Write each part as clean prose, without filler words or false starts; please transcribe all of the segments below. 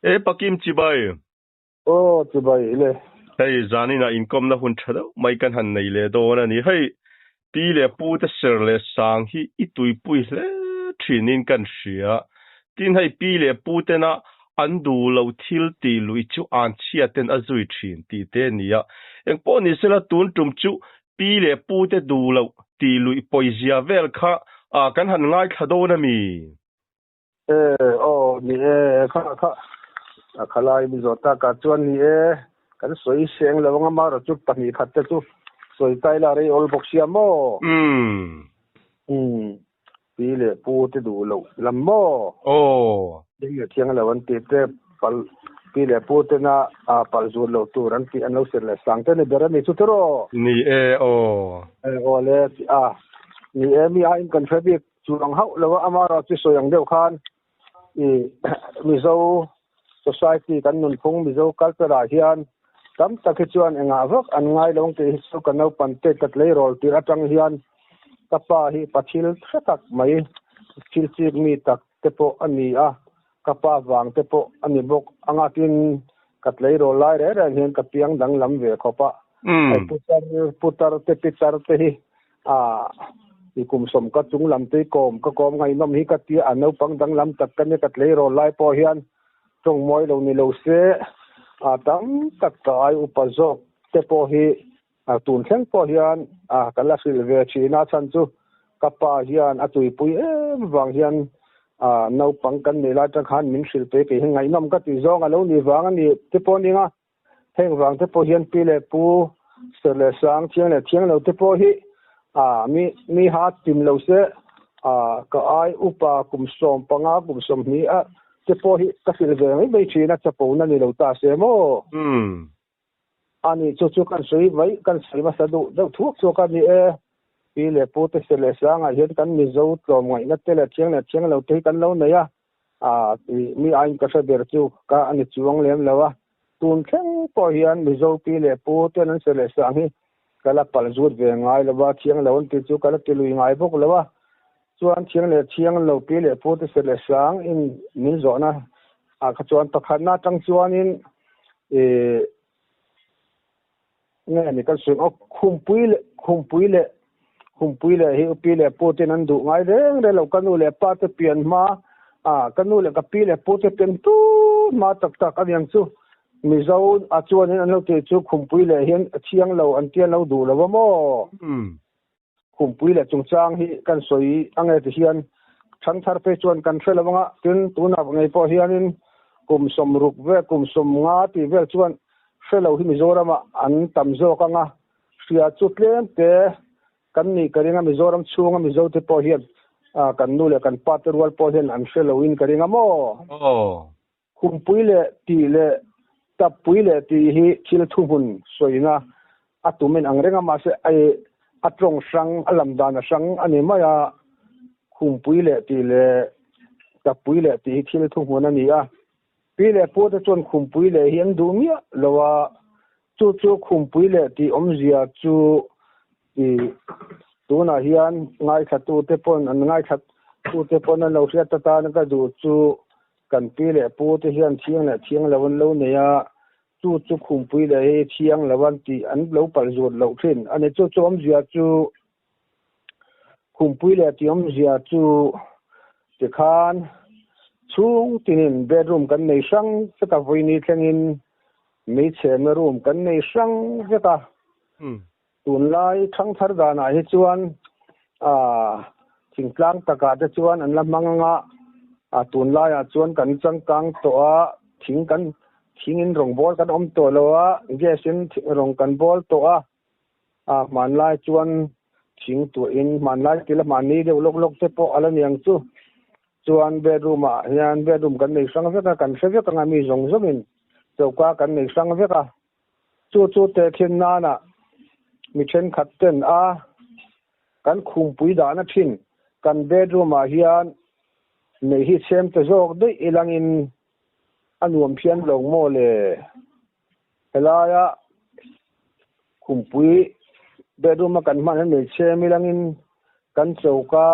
pakim chibai chibai le hey zani na income na hun thada mai kan han nei le do na ni hey pi le pu ta ser le sang hi itui pui le thinin kan sia tin hey pi le pu te na andu lo thil ti lui chu an chia ten azui thin ti te nia eng po ni sela tun tum chu pi le pu te du lo ti lui poisia vel kha kan han ngai khado na mi ni khalai mi zota ka chuan ni kan soi seng lawanga ma ro chu pani khatte chu soi tai la re ol boxia mo pi le pu te du lo lam mo ding ye thiang lawan te te pal pi le pu te na pal zu lo tu ran pi an lo ser le sang te ne bera ni chu tro ni le ni mi a in kan fabi chu rang hau lawa amara chu soyang deu khan mi zo society kan nun phung mi zo culture hian tam tak chuan enga vak an ngai long te su kan no pan te kat le rol ti atang hian kapa hi pathil thak mai chil chik mi tak te po ani kapa wang te po ani bok anga tin kat le rol lai re ran hian ka piang dang lam ve khopa ai putar te pitar te hi ikum som ka chung lam te kom ngai nom hi ka ti anau pang dang lam tak kan kat le rol lai po hian trong moi lo ni lo se tam tak kai upazok te po hi tun thleng po hian kala silve china chan chu kapa hian atui pui wang hian no pang kan ni la ta khan min sil pe ke ngai nom ka ti zong alo ni wang ani te po ninga heng wang te po hian pi le pu se le sang thiang lo te po hi mi ha tim lo se ka ai upa kum som panga kum som ni te po hi ka silve mai china chapo na ni lo ta se mo ani chu kan soi vai kan sai ma sadu do thuak chu ka ni pi le pu te se le sang hian kan mi zo tlom ngai na te le thiang lo te kan lo na ya mi ain ka sa ber chu ka ani chuang lem lawa tun thleng po hian mi zo pi le pu te nan se le sang hi kala pal zut ve ngai lawa thiang lo ti chu kala ti lui ngai bok lawa chuan thiang lo pi le pu te se le sang in min zo na ka chuan pakhat na tang chuan in nge ni kan sung khumpui le hi pi le pu te nan du ngai re lo kanu le pa te pian ma kanu le ka pi le pu te pen tu ma tak aviang chu mi zo a chuan in an lo te chu khumpui le hian thiang lo an tian lo du lo mo khumpui le chungchang hi kan soi ange ti hian thang thar pe chuan kan threlawanga tin tuna ngai po hian in kum som ruk ve kum som nga ti vel chuan fellow hi Mizoram an tam zo kanga sia chutlem te kan ni karinga Mizoram chunga Mizo te po hian kan nu le kan paterwal po hian an fellow in karinga mo kumpuile ti le tapuile ti hi thil thumun soina atumen angrenga ma se ai atrong sang alam dana sang ani maya kumpuile ti le tapuile ti thil thumun ani pile po te chon khumpui le hian du mia lowa chu khumpui le ti omzia chu ti tuna hian ngai thatu te pon an ngai that tu te pon an lo sia ta na ka du chu kan pile po te hian thiang lawan lo ne ya chu khumpui le he thiang lawan ti an lo pal zot lo thin ane chu omzia chu khumpui le ti omzia chu te khan chung tinin bedroom kan nei sang saka voini thlengin mi cheme room kan nei sang veka tun lai thang thar dana hi chuan thingtlang taka te chuan an lamanga tun lai chuan kan changkang to thingin rong bol kan om to lowa gesin rong kan bol to man lai chuan thing tu in man lai tila mani de lok te po alaniang chu chuan bedroom hian bedroom kan nei sang veka kan sevek anga mi zongin chauka kan nei sang veka chu te khin na mi then khat ten kan khumpui da na thin kan bedroom hian nei hi chem te jok dei ilangin anuam phian long mo le helaya khumpui bedroom kan man nei chem ilangin kan chauka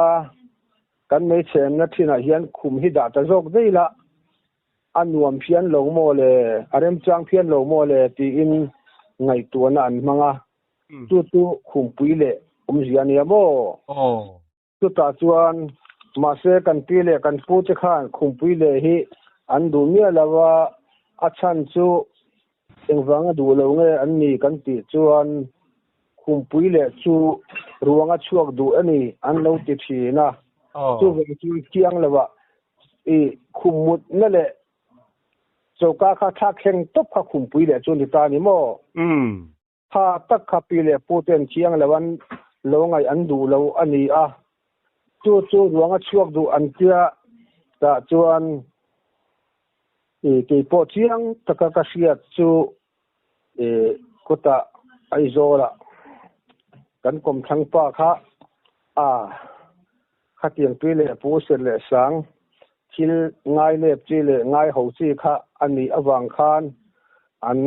kan nei chem na thina hian khum hi da ta jok dei la อันนวมเพียนโลโมเลอารมจางเพียนโลโมเลตีอินไงตัวนั้นมังอ่ะตุคุมปุยเลเสียเนี่ยบ่ตุตาจวนมาเสกันปีเลกันปูจะข้านคุมปุยเลฮิอันดูเมียแล้วว่าอาชันจูเองฟังดูแล้วไงอันนี้กันติจวนคุมปุยเลจูรวงอ่ะช่วงดูอันนี้อันเราติดทีนะจูเวจูเกียงแล้วว่าคุมมุดนั่นแหละโจกาคาทักแข่งตบคาคุมปุยเลจนติตานี่โมถ้าตักคาปีเลปูเต็นเชียงแล้ววันเราไงอันดูเราอันนี้จูรวงอ่ะช่วงดูอันเจียตะจวนที่ปอเชียงตะกะกะเสียจูกุตะไอโซละกันกรมทางป่าคะข้าเตียงปีเลปูเสร็จเลยสังคิลง่ายเล็บจีเลง่ายหูจีคะอันนี้อวังคานอัน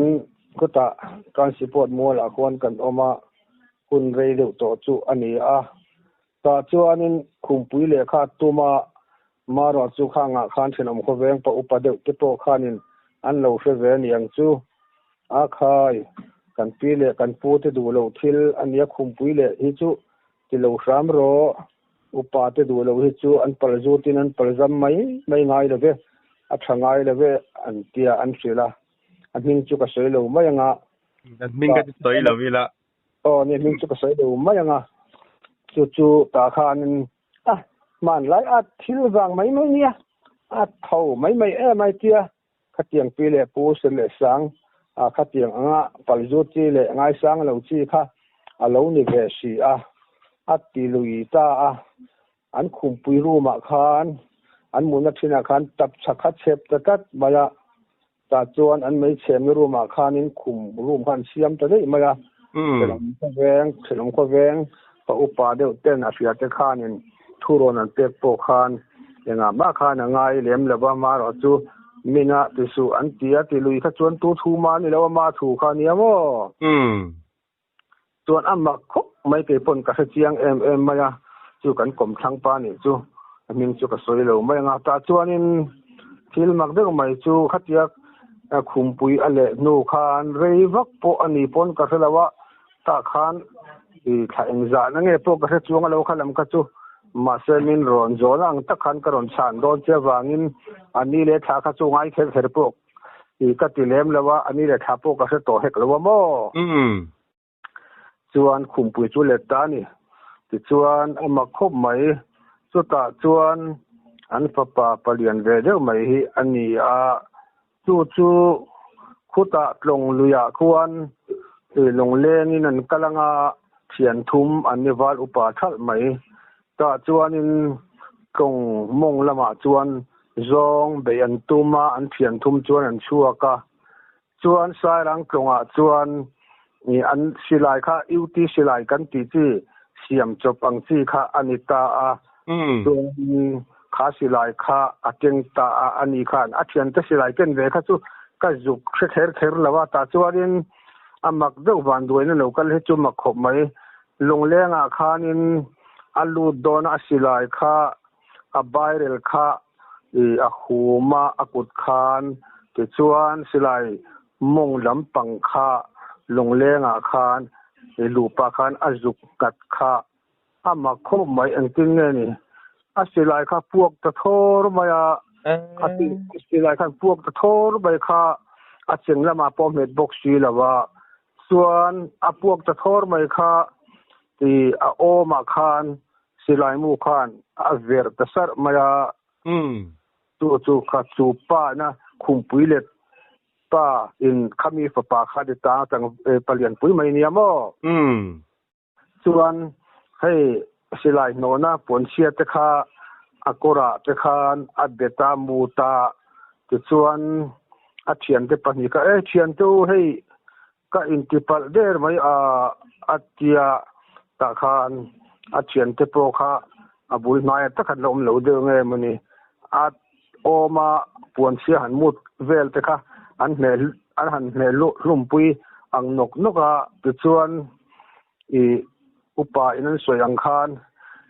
กุตะการสิปวดมัวละควรกันออกมาคุณเรเดวต่อจูอันนี้ตาจวนนินคุมปุยเลคะตัวมารอจูข้างคานเชนอมขเวงปะอุปเดวติโปขานินอันเราเฟเวนียงจูคายกันปีเลกันปูที่ดูเราทิลอันนี้คุมปุยเลฮิจูที่เราสามรออุปาที่ดูเราฮิจูอันปรจูตินันปรจำไม่ง่ายเลยเว้อัดง่ายเลยเว้อันเตียอันเสียละอันมิงจูก็สวยเราไม่ยังอันมิงก็สวยเราวิละเนี่ยมิงจูก็สวยเราไม่ยังจู่ตาคานินมันหลายทิลวางไม่เนี่ยเท่าไม่ไม่เตียขัดเตียงปีเลปูเสลสังขัดเตียงปรจูติเลง่ายสังเราจีค่ะเรานี่เวสีตีลุยตาอันคุมปุยรูมาคานอันมุนักชินาคานตับชักขัดเชฟตะกัดมายาตาจวนอันไม่เชมรูมาคานินคุมรูมคันเสียมตะได้มายาเฉลิมขแวงปะอุปาเดวเต้นอาเซียเตคานินทุโรนันเตโปคานยังมาคานง่ายเหลี่ยมแล้วว่ามารอจูมินาติสุอันเตียติลุยขจวนตูทูมานี่แล้วว่ามาถูคาเนียโมส่วนมาคบไม่เก็บปนกระเจียงมายาจูกันกลมทางปานี่จูมิงจูก็สวยเลยไม่งาตาจวนนินทิลมักเด้งไม่จูขัดยักคุมปุยอะไรนูคานเรวักโปอันนี้ปนกระเลวะตาคานถ้าเองจะนั่งเอโปกระจวงเราขลังกระจูมาเซมินรอนโจนังตะคันกระรอนชานโดนเจ้าวางินอันนี้เลยถ้ากระจวงไอ้เขปกกติเลมแล้วว่าอันนี้เลยถ้าปกกระโตเฮกแล้วว่าโมจวนคุมปุยจูเลตานี่ติจวนมาคบไหมสุตาจวนอันปะปะเลียนเวเดอร์ไหมอันนี้จูคุตะลงลุยาควรลงเลนี่นั่นกำลังเขียนทุมอันนี้วาลอุปาทัลไหมตาจวนกงมงละมาจวนจงเบียนตุมาอันเขียนทุมจวนอันชัวกะจวนสายหลังกงจวนนี่อันสิลายค่ะอิวติสิลายกันติจีเสียมจบอังจีค่ะอนิตาตรงขาสิลายค่ะอเจงตาอันนี้ค่ะอาเทียนตสิลายเป็นเวค่ะจูก็จุกเขรแล้วว่าตาจวนมักเดววันด้วยนั่นเราก็เลยจูมักขบไหมลงแรงค่ะนินอัลลูดอนสิลายค่ะบายเรลค่ะหูมากุดคานติจวนสิลายมงลำปังค่ะลงแรงคานลูปาคานอจุกกัดค่ะมาคบไหมอันจริงนี่สิลายค่ะพวกตะโทรมายสิลายค่ะพวกตะโทรไปค่ะเสียงละมาปอมเม็ดบกสีละว่าส่วนพวกตะโทรไปค่ะที่โอมาคานสิลายมูคานเวรตะสรมายาจูค่ะจูป้านะคุมปุยเล็ดป้าอินขมีฝาคาดิตาจังปเลียนปุยไม่เนี่ยมั้ส่วนให้สิลายโนนะปนเชียตะคาอกระตะคานอเดตามูตาติส่วนเทียนเตปนี่ก็เทียนตู้ให้ก็อินติปัลเดอร์ไม่เตียตะคานเทียนเตโปคาบุยนายตะคันลมเหลวเดงมันนี่โอมาปวนเสียหันมุดเวลตะคาอันหันเนลุ่มปุยอังนกติส่วนอุปาอินันสวยอังคาร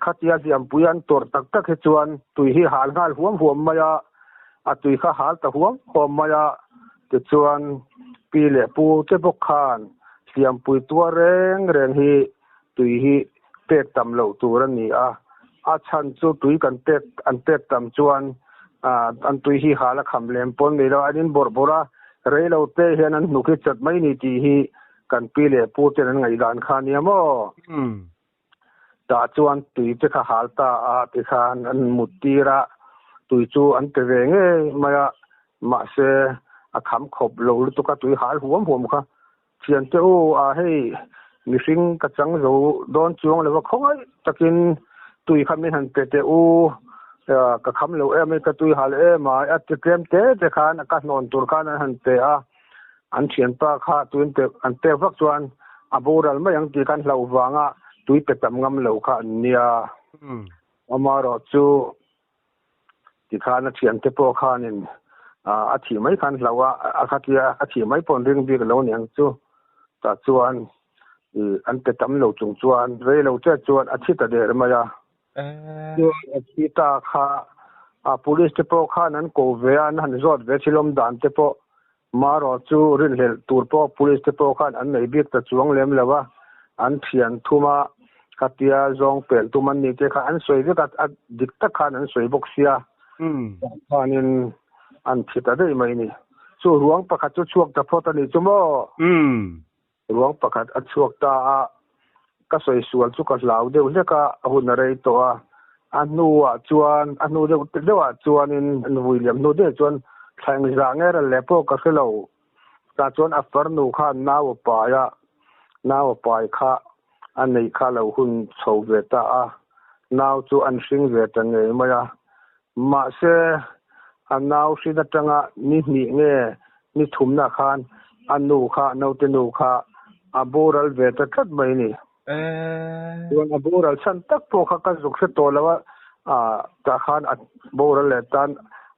ขัดยาเสียมปุยันตัวตักเฮจวนตุยหิหาลงานหัวมายา ตุยข้าหาตะหวงขอมายาจะชวนปีเหลปูเจ็บกคานเสียมปุยตัวแรงฮีตุยฮีเป็ดตำเหล่าตัวนี้อาชันจูตุยกันเป็ดอันเป็ดตำชวนอันตุยฮีหาละคำเล่มปนนี่แล้วอันนี้บอระเรยเราเตะเห็นนั้นหนุกิจัดไม่นี่ทีฮีกันปีเหลปูเจนั้นไงด่านคานี้มั้งตาชวนตุยจะข้าหาตาติคานอันมุดตีระตุยจูอันเตเวงมาเสคำขบโลลุตุกตุยหายหัวผมค่ะเชียนเจ้าให้มีสิ่งกระจังโลโดนจวงเลยว่าเขาตะกินตุยคำนี้หันเตะกระคำโลไม่กระตุยหายมาจะเตรียมเตะคานอากาศนอนตุรคานหันเตะอันเชียนปาค่ะตุยเตะอันเตะฟักจวนบูรัลไม่ยังตีกันเหล่าวางตุยเป็ดตำงำเหล่าค่ะเนี่ยมารอจูที่ข้านักเขียนเทปโปข้านี่อาชีพไม่คันเราอาคาเทียอาชีพไม่ปนเรื่องดีกับเราเนี่ยจูแต่จวนอันเป็นตำเหล่าจงจวนเรื่องเราจะจวนอาชีพแต่เดิมมาจ้ะจวนอาชีพตาข้าpoliceเทปโปข้านั้นโกเวียนหันจอดเวชิลมด่านเทปโปมารอจูเรื่องเหตุตัวโปpoliceเทปโปข้าอันไหนบิ๊กแต่จวงเลี้ยมเลยว่าอันเขียนทุ่มาคาเทียจงเปลี่ยนตุมันนี่เจ้าอันสวยด้วยกับดิกตะข้านั้นสวยบกเสียข้านี่อันผิดอะไรไหมนี่สู้หลวงประคัดจุดช่วงแต่พอตอนนี้จุ่มหลวงประคัดอัดช่วงตาก็สวยสวนสุขเหลาเดี๋ยวเรียกหุ่นอะไรตัวอันนู้จวนอันนู้เดี๋ยวจวนอันวิลเลียมนู้เดี๋ยวจวนแข่งร่างเงี้ยแล้วพวกก็คือเราแต่จวนอัฟร์นูข้าน้าวปายข้าอันนี้ข้าเราหุ่นโฉบเวตาน้าวจูอันสิงเวตไงมาเสอันนาวสินจังนี่เงี้ยนี่ทุ่มนาคานอันนูข้านาวเตนูข้าบูรัลเวตทัดไม่นี่ส่วนบูรัลฉันตักพวกเขาก็สุขเสตแล้วว่าตาคานบูรัลเลตัน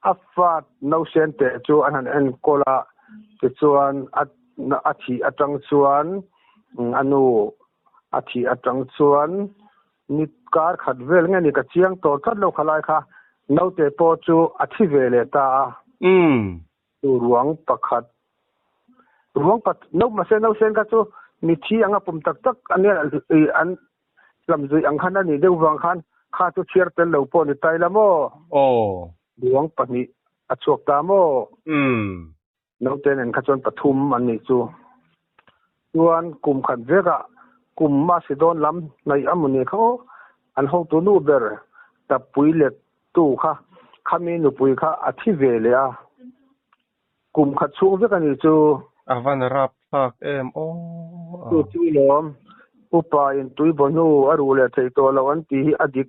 อัฟฟาดนาวเซนเตจูอันนั้นเอ็นโคลาเตจวนอาทิอาจังจวนอันนูอาทิอาจังจวนนิการขัดเวลเงี้ยนี่ก็เชียงโตทัดเราขลายค่ะนาวเตปอจูอาทิเวเลตาดูหลวงประคัดหลวงปัดนาวมาเซนาวเซนก็จูมีที่อังปุ่มตักอันนี้อันลำจุยอังคันนั่นนี่เดี๋ยววางคันข้าจะเชียร์เป็นเหล่าปนิตายละโมหลวงปัดนี่อชวกตาโมนาวเตนันขจรปทุมอันนี้จูส่วนกลุ่มขันเวกกลุ่มมาซิโดนลำในอัมมุนีเขาอันห้องตัวนูเบอร์แต่ปุยเล็กตู้ค่ะขามีนุปุยค่ะอาทิเวเลยกลุ่มขัดช่วงเวกันนี่จูวันรับพักจูล้อมอุปายินตุยบนูอรูเลทัยตัวละวันที่อดีต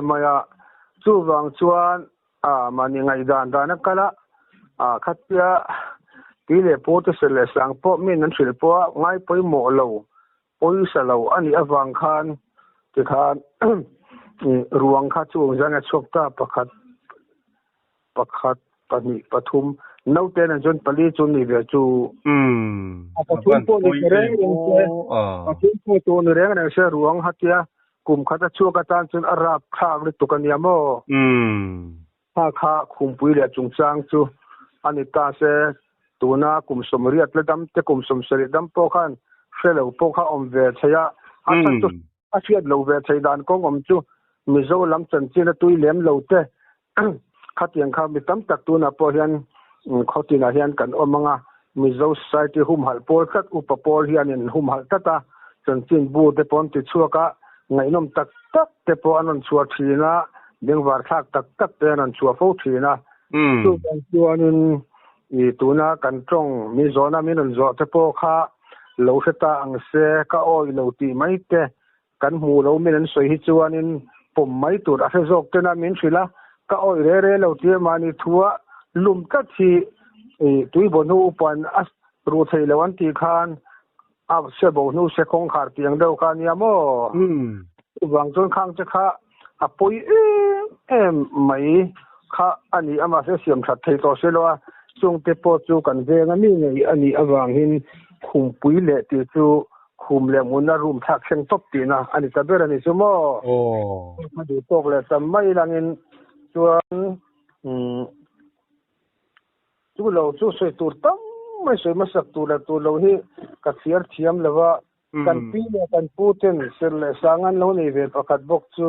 มายาจูวังชวนมันยังไงด่านนักละขัดเปียปีเลปูตุเสลสังปอมีนันสิลปัวง่ายไปหมอเราปุยสลาวอันนี้อวังคันที่คันรวงข้าจูงจังชกตาประคัดปนิปทุมนาวเตนจนปลีจุนนี่เวจูปทุมโพนี่เร่งปทุมโพตัวนี่เร่งนั่นเชื่อรวงฮัตยากลุ่มข้าจะชั่วกระตันจนอาราบข้าวลิตุกันยามข้าคุมปุยเลจุงจังจูอันนี้ตาเสตัวน่ากลุ่มสมเรียดและดำแต่กลุ่มสมเสรีดำโปขันเชื่อเราโปข้าอมเวชยะอาศัยจุอาเชียดเราเวชยดานกงอมจูมิโซลำจันจีนตุยเลี้ยมเราเตะขัดยังข้ามีตั้มตักตัวน่ะพอเห็นเขาตีน่ะเห็นกันมังมิโซไซต์หุ่มหัลโพลคัดอุปโพลเห็นหุ่มหัลตาจันจีนบูเตปอนติชัวกะไงน้ำตักเตปอนันชัวทีนะเลี้ยงวาร์ทักตักเตนันชัวฟูทีนะตัวนึงตัวน่ะกันตรงมิโซน่ะมีนันโซเตปอข้าเราเสตาอังเสก็อ้อยเราตีไม่เตกันหูเรามีนันสวยจวนนึงผมไม่ตัวอาเซโซกเตน่ะมินสิละก็อ้อยเร่เราตีมานี่ทัวลุมกัดที่ตุยบนูปันรูไทยละวันที่คานเสบนูเสคงขาดเตียงเดียวกันยามวางจนข้างจะข้าปุยไม่ข้าอันนี้มาเสียมชัดไทยต่อเสียว่าจงเตปอจูกันเวงนี่ไงอันนี้วางหินคุมปุยเละที่จูคุมเลี้ยงมุนรุมทักเชิงตบตีนะอันนี้จะเป็นอันนี้สมมาดูตกเลยแต่ไม่ลังอินจวน chu lo chu soi tur tam mai soi ma sak tu la tu lo hi ka fiar thiam lawa kan pi le kan putin sel le sangan lo nei ve pakhat bok chu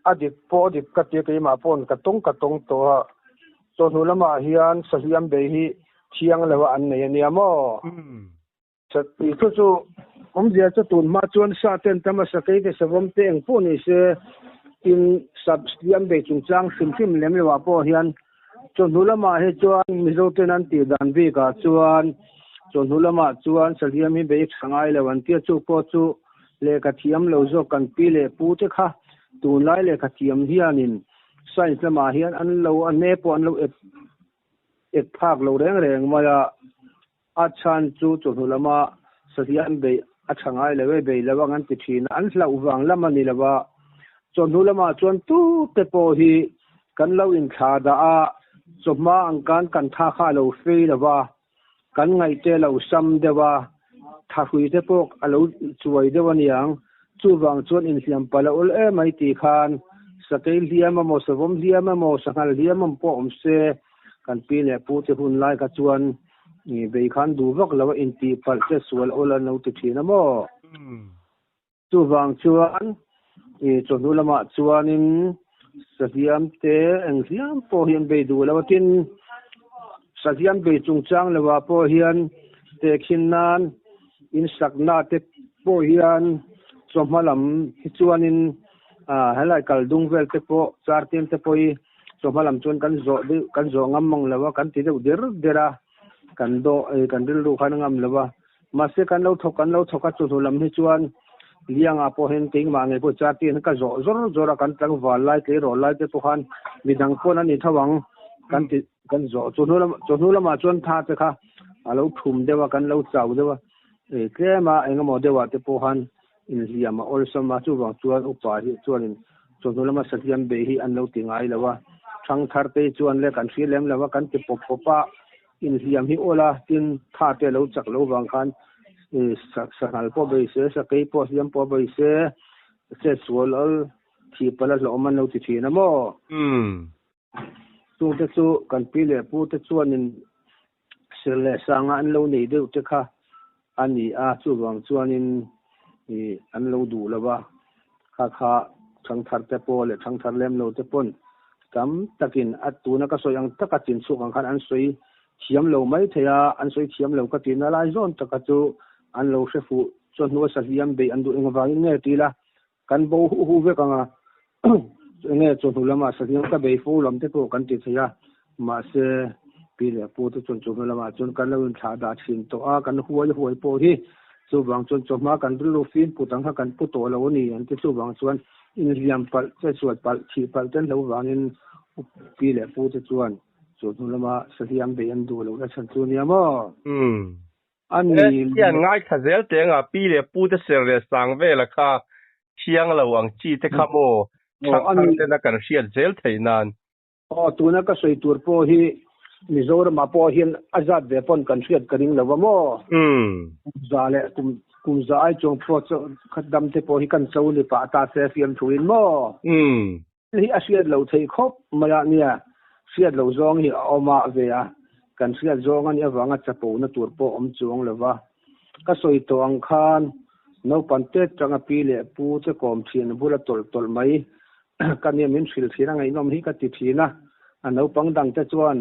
adik po dik ka te ke ma pon ka tong to to nulama hian sahiam be hi thiang lawa an nei ania mo chat pi chu dia chu tun ma chuan sa ten tama sakai ke savom te eng po ni se in substiam be chung chang sim lem lewa po hian chonhulama he chuan mizo tenan ti dan vi ka chuan chonhulama chuan sahiam hi be sangai lewan tia chu po chu le ka thiam lo zo kan pi le pu te kha tun lai le ka thiam hianin science lama hian an lo an ne po an lo et phak lo reng maya a chan chu chonhulama sahiam be a thangai lewe be lawang an ti thin an hla uwang lamani lawa chonhulama chuan tu te po hi kan lo in tha da a choma angkan kan tha kha lo fe lawa kan ngai te lo sam dewa tha hui te pok alo chuai dewa niang chu wang chuan in siam pala ul e mai ti khan sakel hiam mo savom hiam mo sangal hiam po se kan pi le pu te hun lai ka chuan ni be khan du wak lawa in ti pal se sual ola no ti thina mo chu wang chuan chonhulama chuanin sahiam te eng hiam po hian be du lawa tin sahiam be chung chang lawa po hian te khinnan in sakna te po hian chomhalam hi chuanin halai kaldung vel te po chartin te poi chomhalam chuan kan zo ngam mong lawa kan ti deu dera kan do kan dil lu khan ngam lawa ma se kan lo thoka chonhulam hi chuan lianga po hen ting ma nge po chartin ka zora kan tang wal lai te ro lai te po khan midang po na ni thawang kan zo chonhulama chuan tha te kha alo thum dewa kan lo chau dewa krema engamo dewa te po khan in liama olsama chu wang chuan upa hi chuanin chonhulama sahiam be hi an lo tingai lawa thang thar te chuan le kan lem lawa kan ti popa in liam hi ola tin tha te lo chak lo wang khan sangal po be se sakai po siam po be se sual al thi pala lo man lo ti thina mo tu te chu kan pi le pu te chuanin sele sanga an lo nei deu te kha ani a chu wang chuanin an lo du lawa kha thang thar te po le thang thar lem lo te pon kam takin atuna ka soyang takatin su kan an soi thiam lo mai theya an soi thiam lo ka tin ala zon taka chu an lo shefu chon no sahiam be an du engwang nge tila kan bo hu ve kanga nge chonhulama sahiam ka be fu lam te po kan ti theya ma se pi le pu te chonhulama chon kan lo tha da thin to a kan huai po hi chu wang chon choma kan lu fin putang ha kan pu to lo ni an ti chu wang chuan in liam pal che suat pal thi pal ten lo wangin pi le pu te chuan chonhulama sahiam be an du lo na chan chu ni moอันนี้ยังง่ายถ้าเซลเตงปีเลยปูจะเสร็จสังเวลค่ะเชียงระหว่างจีเทคโมทางอันนี้จะนักการเชียร์เซลไทยนานตัวนักก็สวยตัวพ่อที่มิโซร์มาพ่อเห็นอาจารย์เดปอนกันเชียร์กันยิ่งแล้วว่ามั้งจ่าเลยกุมจ่าไอจงพ่อจะขัดดำเทพ่อที่กันเซลล์ป่าตาเซฟียมทวินมั้งนี่อาเชียร์เราไทยครบมาเนี่ยเชียร์เราจงที่เอามาเวียกันเสียจงอันนี้วังจะปูนตัวปอมจงเลยวะก็สวยตัวอังคารนกปันเตจังปีเล่ปูจะกอมเทียนบุระตลไหมกันเนี่ยมินสิลทีนั่งไงน้องที่ก็ติดทีนะอันนกปังดังจะจวน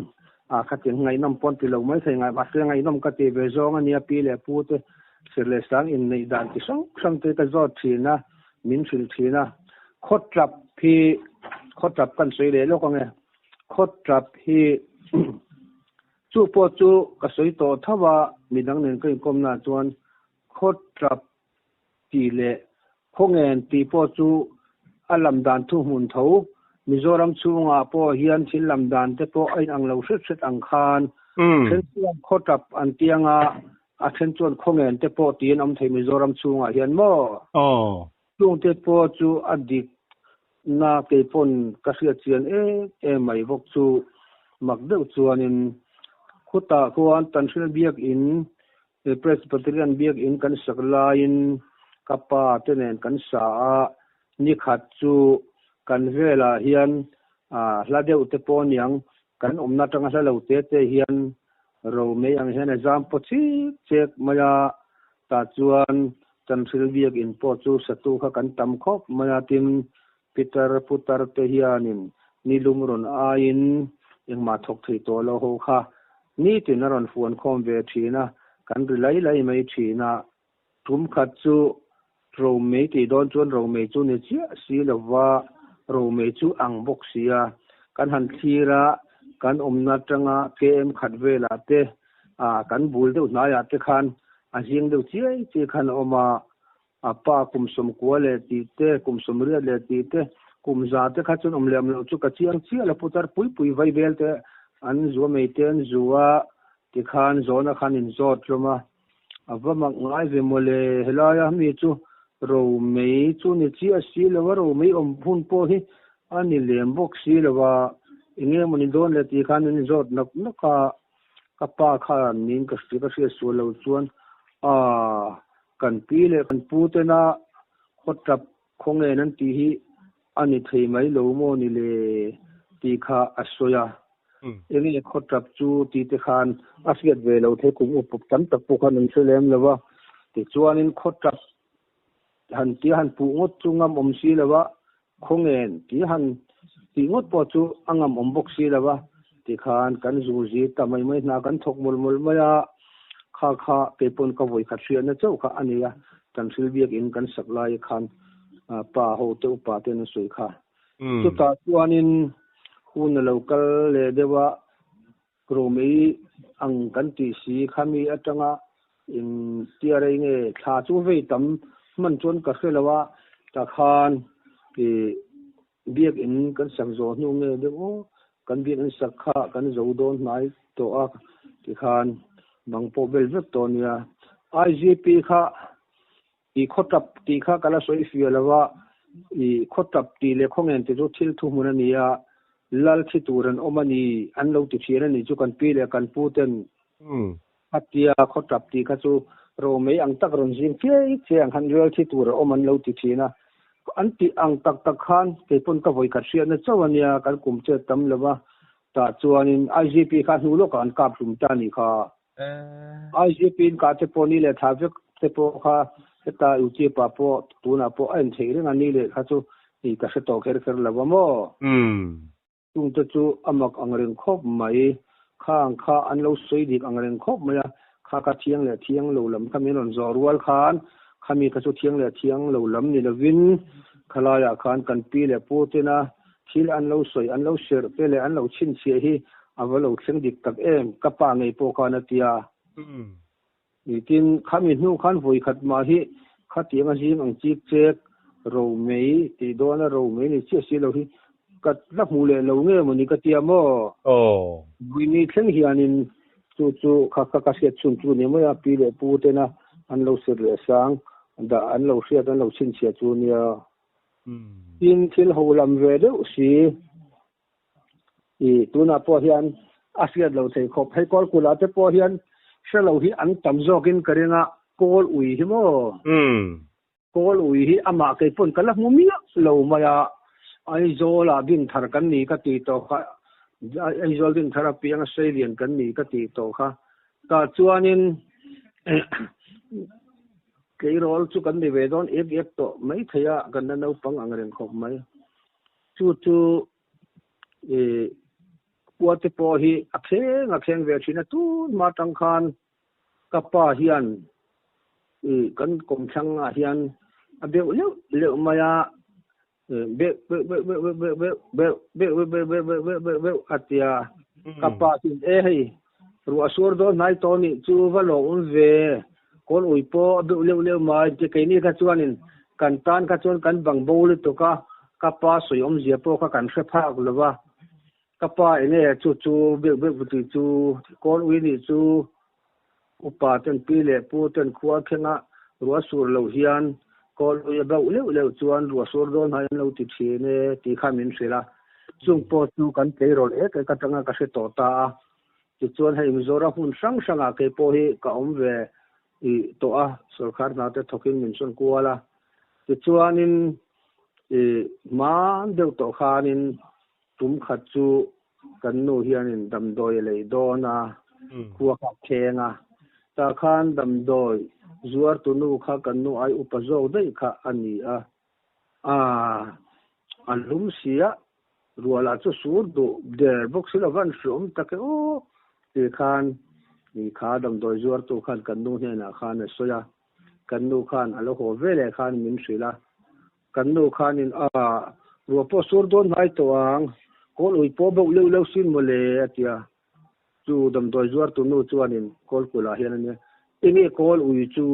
ขัดยังไงน้องปนติลงไม่ใช่ไงมาเสียไงน้องก็ติดเวจงอันนี้ปีเล่ปูจะสิลสังอินในด่านที่สังเตก็จอดทีนะมินสิลทีนะขดจับพี่ขดจับกันสวยเลยลูกก็ไงขดจับพี่จูปอจูก็สวยโตถ้าว่ามีดังนั้นก็ยังก้มหน้าจวนโคตรจับตีเละพงเงินตีปอจูอัลลำดานทุ่งหุ่นเถามิโซรัมชูงาปอเฮียนชินลำดานแต่ปอไอ้อังเราเสร็จอังคารเช่นที่โคตรจับอันเตียงเช่นจวนพงเงินแต่ปอตีนอมไทยมิโซรัมชูงาเฮียนมั่วช่วงแต่ปอจูอดีตนาเกปนกระเสียเจียนไม่พกจูมักเดือดจวนขุตาขวานตันเชลเบียกอินเพรสเปอร์เทเรียนเบียกอินกันสักลายินกับป้าเตนกันสานิขัดจูกันเวลาเฮียนลาเดียวเตปอนยัง kan omna tanga sa lo te hian ro me ang hian exam po chi check maya ta chuan chan thil biak in po chu satu kha kan tam khop maya tin Peter putar te hianin nilung ron a in engma thok thei to lo ho kha ni tin ron fuan khom ve thina kan rilai mai thina tum khat chu ro me ti don chuan ro me chu ni chia si lawa ro me chu ang bok sia kan han thira kan omna tanga kem khat vela te kan bul deuh na ya te khan a jing deuh chi khan oma apa kumsum kwale ti te kumsum ria le ti te kumza te kha chun omlem lo chu ka chiang chi ala putar pui vai bel te an zo me ten zuwa ti khan zona khan in zot loma ava mak ngai ve mole helaya mi chu ro me chu ni chi a si lo ro me om phun po hi ani lem bok si lo wa inge moni don le ti khan in zot nak ka pa kha nin ka sti ka se so lo chuan kan pi le kan pu te na khotap khonge nan ti hi ani thei mai lo mo ni le ti kha asoya enge khotap chu ti te khan asget ve lo the kum up tam tak pu khan an selem lawa ti chuan in khotap han ti han pu ngot chungam om si lawa khongen ti han ti ngot po chu angam om bok si lawa ti khan kan zu ji tamai mai na kan thok mul maya kha pe pon ka voi kha thria na chau kha ania kan sil biak in kan saklai khan pa ho te pa te na sui kha chu ta chuanin hun local le dewa kromi ang kan ti si khami atanga in tiare nge tha chu ve tam man chon ka khelawa ta khan ki biak in kan sang zo nu nge de o kan biak in sakha kan zo don nai to a ti khan bang po bel vek to nia IGP kha i khotap ti kha kala soi fialawa i khotap ti le khongen te jo thil thu mun ania lal thi turan omani an lo ti thian ani chu kan pi le kan pu ten atia khotap ti kha chu ro me ang tak ron jing che ang han rel thi tur oman lo ti thina an ti ang tak khan ke pon ka voi ka sia na chawania kan kum che tam lawa ta chuanin IGP kha nu lo kan kap tum ta ni kha IGP ka te poni le thavek te po kha ta uti pa po tu na po an thei ring ani le kha chu ti ka se to kher lawa mo tung te chu amak angreng khop mai khang kha an lo soi dik angreng khop maya kha ka thiang le thiang lo lam khamin on zorwal khan khami ka chu thiang le thiang lo lam ni lovin khalaya khan kan pi le po te na thil an lo soi an lo sher pe le an lo chin che hi avalo thleng dik tak em ka pa ngei po kana tia itin khami nu khan voi khat ma hi khatianga jing ang chik chek ro mei ti dona ro mei ni che si lo hi kat la mule lo nge moni ka tia mo wini thleng hianin chu kha se chun chu ni mo ya pi le pu te na an lo sir le sang da an lo sia an lo chin che chu nia tin thil ho lam ve de si i tuna po hian asiat lo thei khop hai kol kula te po hian shalo hi an tam zokin karenga kol ui hi mo kol ui hi ama ke pon kala mumia lo maya ai zola bin thar kan ni ka ti to kha ai zol din therapy ang Australian kan ni ka ti to kha ta chuanin ke rol chu kan ni ve don ek to mai thaya kan na no pang angreng khop mai chu puate po hi akheng ve thina tu ma tang khan kapa hian kan kom thang a hian abe le maya be atia kapa tin hei ru asur do nai to ni chu valo un ve kon ui po be le mai te ke ni ka chuanin kan tan ka chon kan bang bol to ka kapa soyom zia po ka kan hre phak lova kapa ene chu be chu kon ui ni chu upa ten pi le pu ten khuwa khenga ru asur lo hian kol ui ba le chuan ru asur do nai lo ti thine ti khamin sela chung po chu kan ke rol ka tanga ka se to ta ti chuan hei mizora hun sang ke po hi ka om ve i to a sarkar na te thokin min son kuala ti chuanin man deu to khanin tum khat chu กันนูเฮียนินดำดอยเลยดอนะคัวขับเคงะตาคานดำดอยจัวตุนูค่ะกันนูไออุปโภคได้ค่ะอันนี้อันลุมเสียรัวละจะสูดดูเดอร์บุกสิละวันสูมตะเกโอตีคานนี่ขาดำดอยจัวตุคานกันนูเฮียนะคานสอยากันนูคานอโลโหเวเลคานมินสิละกันนูคานินรัวปอสูดโดนให้ตัวกอลอุยปอเบลเลวๆสินโมเลเตียจูดำดอยจัวตุนูจวนินกอลกุลาเฮียนั่นเนี่ยอินี่กอลอุยจู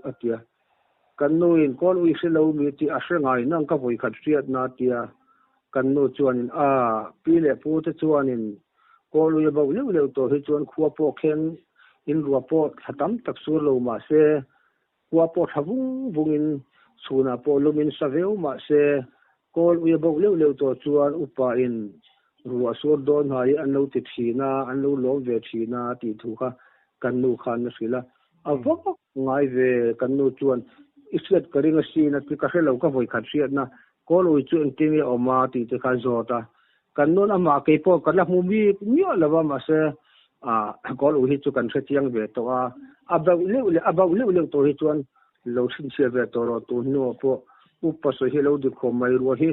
อะเตียกันนูอินกอลอุยสิเลวมีที่อาเซงายนั่งกับอุยขัดเสียดนาเตียกันนูจวนินปีเลปูตจวนินกอลอุยเบาเลวๆตัวให้จวนขัวปอเข็งอินรัวปอหัตำตักสูโลมาเซขัวปอทะวุงวุงอินสูนาปอลุมินซาเวลมาเซกอลอุยเบาเลวๆตัวจวนอุปาอินรัวสูดโดนหายอันนูติดชีนาอันนูลงเวชีนาติทุกะกันนูคานสิละวักง่ายเวกันนูจวนอิสระกริงสีนัดพิกาเซลก็ไว้ขัดเสียนะก็ลุยจวนที่มีออกมาติดกันจอดกันนูน่ะมาเก็บพอกันละมุมีเนี่ยละว่ามาเสก็ลุยจุกันเสียงเวตัวอาบ่าวเลี้ยวตัวจวนเราสินเสียเวตัวตัวนัวพออุปสรรคเราดิคอไม่รู้ที่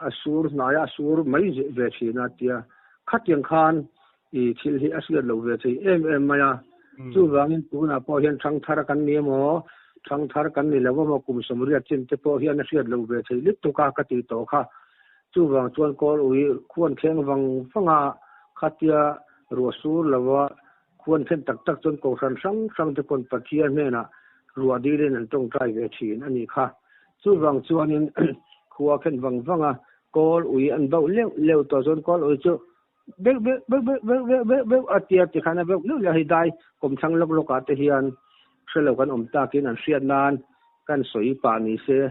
อสูรนายอสูรไม่เวชีนาเตียขัดยังคานอีทิลที่อสูรเราเวชีมายาจูบางตัวน่ะพอเห็นทางทารกันนี่หมอทางทารกันนี่แล้วว่ากุมสมุทรจินแต่พอเห็นอสูรเราเวชีลิตุกากติโตค่ะจูบางจวนก็ลุยควรแข่งวังฟังขัดยารัวสูรแล้วว่าควรเส้นตักจนโกสันสังจะคนปัจเจียนเนี่ยนะรัวดีเลยนั่นต้องใจเวชีอันนี้ค่ะจูบางจวนนี่ขัวเข็นวังฟังกอลอุยอันเบาเร็วตัวจนกอลอุยจูเบอาเตียติขนาดเบลเลยให้ได้กรมช่างลกอาเทียนเชื่อเรากันอมตากินอันเสียนานกันสวยป่านี้เสีย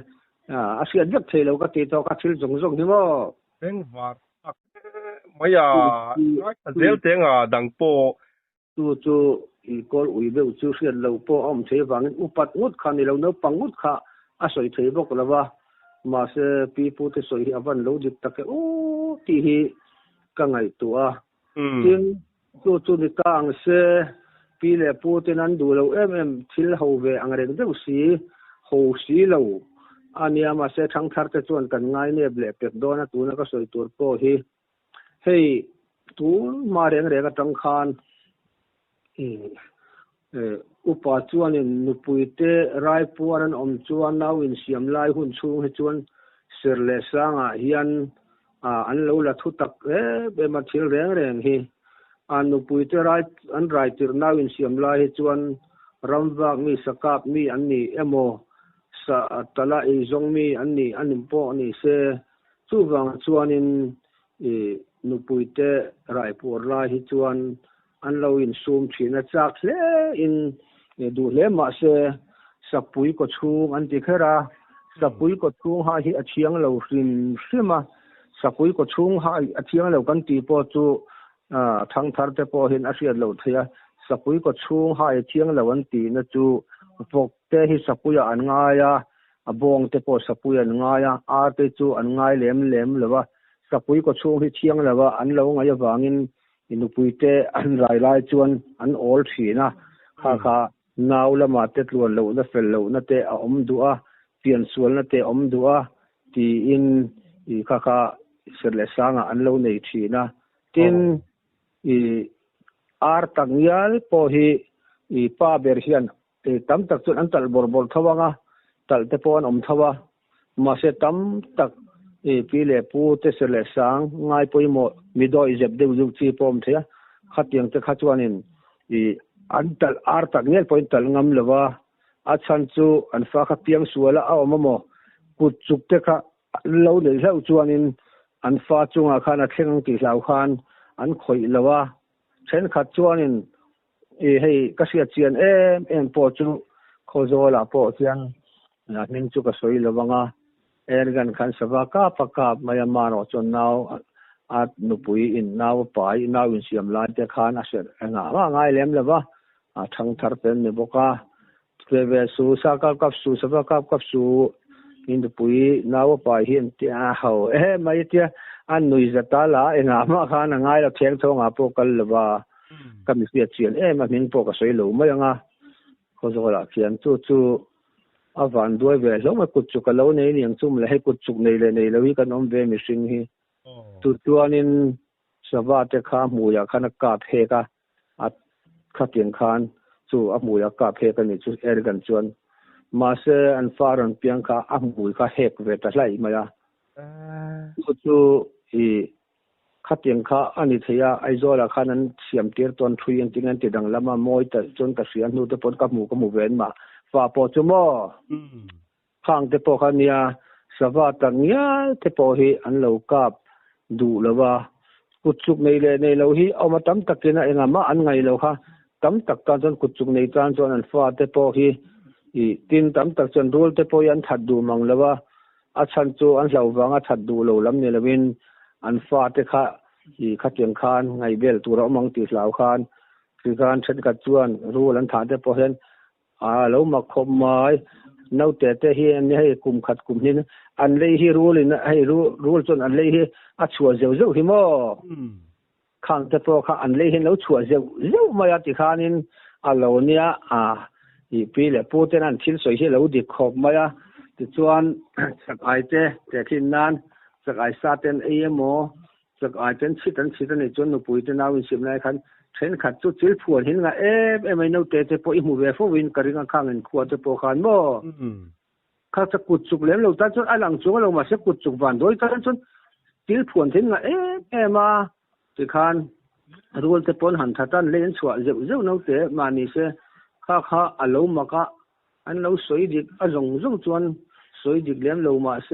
อาเสียนยักษ์เทเราก็ตีตัวกัดชิลจงที่ว่าเป็นว่าไม่อยากเจ้าเต็งดังโปจูอีกอลอุยเบลจูเสียนเราโปอมเทวังอุปัตงุดขันนี่เราเนื้อปังงุดขาอาศัยเทบอกแล้วว่ามาเสปีพูดสวยอวันโลจิตตะเกโอที่กังไงตัวจริงจูนิกังเสปีเลพูดนั้นดูเราทิลหูเวอังเรงเดือดหูสีเราอันนี้มาเสทั้งทัดจะชวนกันง่ายเนี่ยเบลเป็ดโดนตัวนั้นก็สวยตัวโปให้ตัวมาเร่งก็จังคานอุปจวนนุปุยเตรายปัวนันอมจวนนาวินเสียมลายหุ่นชูให้จวนเสือเลสังเฮียนอันเราละทุตักเบมาทิลแรงฮีนุปุยเตรายอันรายติรนาวินเสียมลายให้จวนรำวักมีสกาบมีอันนี้โมสะตะละอีจงมีอันนี้อันนิมโปนี่เสจูวังจวนินนุปุยเตรายปัวรายให้จวนอันเราอินซูมชีนจากเลอินดูเลมาเสสับปุยก็ชูอันที่แค่ราสับปุยก็ชูหาที่อาเชียงเราริมมาสับปุยก็ชูหาอาเชียงเรากันตีปอจูทางทาร์เตปอเห็นอาเซียนเราเทียสับปุยก็ชูหาอาเชียงเรากันตีนะจูปกเตหิสับปุยอันง่ายบงเตปอสับปุยอันง่ายอาเตจูอันง่ายเล็มหรือว่าสับปุยก็ชูที่เชียงเราว่าอันเราไงวางินอินุปุยเตอันรายจวนอันโอลชีนะค่ะนาวละมาเตตลวนเรานะเฟลเรานะเตอมดัวเปลี่ยนส่วนนะเตอมดัวที่อินค่ะเสร็จแล้วสร้างอันเราในชีนะทินอาร์ตังยาลพอฮีป้าเบอร์เฮียนตั้มตักจนอันตัลบอลทว่างตัลเตปอนทว่ามาเสตั้มตักปีเลปูเตเสเลสังง่ายปอยโมมิดอยเจ็บเดือดจีปอมเทียขัดยังจะขัดวันนินอันตัลอาร์ตักเงี้ยปอยตัลงามเลวะอาชันจูอันฟ้าขัดยังสวยละเอามาโมกุดจุกเตะเราเดือดเล่าจวนนินอันฟ้าจงอาคารเท่งตีเหล่าคานอันข่อยเลวะเช่นขัดจวนนินให้กษัตริย์เจียนปอจูโคโซลาปอเจียนนิ่งจุกสวยเลวะงากันขันสภาพประกาศมามาโนจนนาวอานุปุยอินนาวไปนาวอินเสียมลายเตขานอาเสรง่ายเล็มเลยวะทั้งทาร์เป็นเนี่ยบอกว่าเวสูสักกับสูสภาพกับสูอินนุปุยนาวไปเห็นที่เขาไม่เที่ย อันนุยจะตาลาเองมาคานง่ายแล้วเทียงทองอาโปกันละว่าก็มีเสียเจียนมามิงโปก็สวยหลูไม่ยังเขาจะละเขียนจู่อาวันด้วยเวลามากุดจุกแล้วในนี่ยังซุ่มเลยให้กุดจุกในเลยในแล้ววิกันน้องเวมิสิงฮีตัวนี้สวัสดิ์ข้าหมู่อยากขนักกาเพกะอัดขัดเตียงคานจู่อาหมู่อยากกาเพกันนี่จู่เอริกันจวนมาเสอันฟารันเปียงข้าอาหมู่ข้าเฮกเวทอะไรมาละจู่อีขัดเตียงข้าอันนี้เทียไอโซละข้านั้นเสียมเตียร์ตอนทุยยังติงันติดังละมามวยแต่จนกระเสียนนู่นแต่ปนกับหมู่เวนมาฟ้าปอจุโมข้างแต่ปอคันเนี่ยสวัสดิ์เงี้ยแต่ปอฮีอันเหล่ากับดูแล้วว่ากุดจุกในเลยในเราฮีเอามาตั้มตักกินเองมาอันไงเราค่ะตั้มตักการจนกุดจุกในจานจนอันฟ้าแต่ปอฮีอีตินตั้มตักจนรูลแต่ปอยันถัดดูมังแล้วว่าอาชันจูอันเหล่าวังอาถัดดูเราลำเนี่ยละวินอันฟ้าแต่ค่ะอีขัดเตียงคานไงเบลตัวเรามังตีเหล่าคานคือการเช็ดกัดจวนรู้ลันฐานแต่ปอเห็นเรามาคมไม้เนาแต่เฮียนให้กลุ่มขัดกลุ่มนี้อันเลยที่รู้เลยนะให้รู้จนอันเลยที่ชัวเจ้าที่มั่วข้างแต่พอข้างอันเลยเห็นแล้วชัวเจ้ามาติขานินเราเนี่ยอีปีเลยพูดแต่นั้นทิ้งสวยที่เราดิขอบมาติจวนสักไอแต่ที่นั้นสักไอซาเตนโมสักไอเป็นชิดในจนหนูปุ๋ยจะน่าวิสิบนายคันเช่นขัดจุดจิลผวนเห็นไงไม่เนาแต่พออีหมู่เวฟวินกระดิ่งข้างเงินขวดจะพอขันบ่ข้าจะกุดจุกเลี้ยงเราตั้งจนไอ้หลังจงเรามาเสกุดจุกวันโดยตั้งจนจิลผวนเห็นไงมาติขันรู้แต่ปนหันทัดตันเล่นชัวเจ้าเนาแต่มานี่เสข้าอารมณ์มากะอันเราสวยดิจงจวนสวยดิเลี้ยงเรามาเส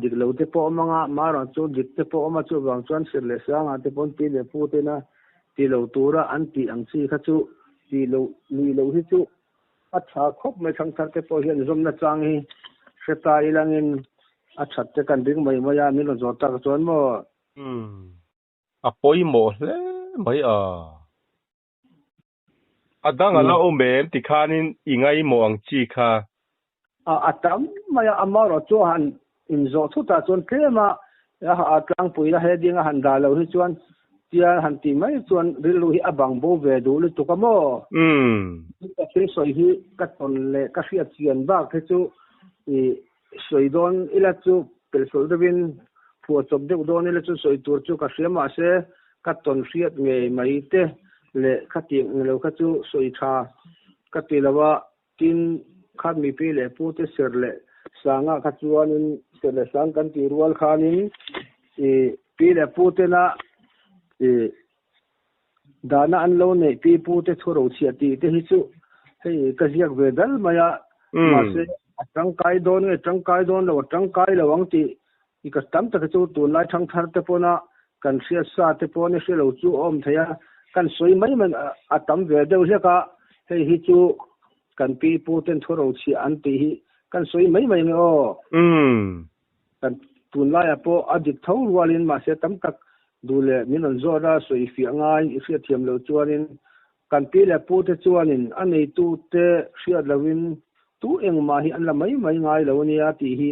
ดิเราแต่พอมังมาเราจูดิแต่พอมาจูบางจวนเสร็จเลยสังแต่ปนปีเลยพูดนะที่เราตัวละอันที่อังซีข้าจูที่เรามีเราที่จูอัฐาคบไม่ทั้งทั้งแต่พอเห็นสมนัดจังฮีเสตายลังอินอัฐัดกันดึงไม่ยามีเราจอดตากจวนบ่ปอยหมดเลยไม่ดังเราเมนติคานินอีไงมองจีค่ะตั้มไม่มาเราจวนอินโซทุตาจวนเคมากลางปุยละเฮดิ้งหันดาเราที่จวนเตียหันตีไม่ส่วนริลุฮิอับังโบเวดูลิตุกโมก็คือสวยฮิกัดตนเล่ก็เสียเจียนบ้าคือจูสวยโดนอิละจูเป็นสวยดวินผัวจบเด็กโดนอิละจูสวยตัวจูก็เสียมาเสกัดตนเสียเงยไม่เตะเล่ขัดตีเราก็จูสวยชากัดตีละว่ากินขัดมีปีเล่พูดเสียเล่สังกัดจวนเสียเล่สังกันตีรัวขานิปีเล่พูดนะดานาอันโลเนี่ยปีพูดทั่วโลกเสียตีเตหิสุให้กษัตริย์เวดัลมาเสจังไกโดนแล้วจังไกระวังตีอีกตั้มตะจูตัวไล่ทั้งทัดเตปนะกันเสียสาเตปนะเสียเราจูอมเทียกันสวยไหมมันตั้มเวดัลเสียกะให้หิจูกันปีพูดทั่วโลกเสียอันตีกันสวยไหมมันกันตัวไล่ปออดีตทั้งวัวลินมาเสียตั้มตักดูแลมีนันโซดาสวยฝีง่ายเสียเทียมเราจวนินกันปีและพูดจวนินอันนี้ตูเตเสียลวินตูเองมาฮีอันละไม่ง่ายเราเนี่ยตีฮี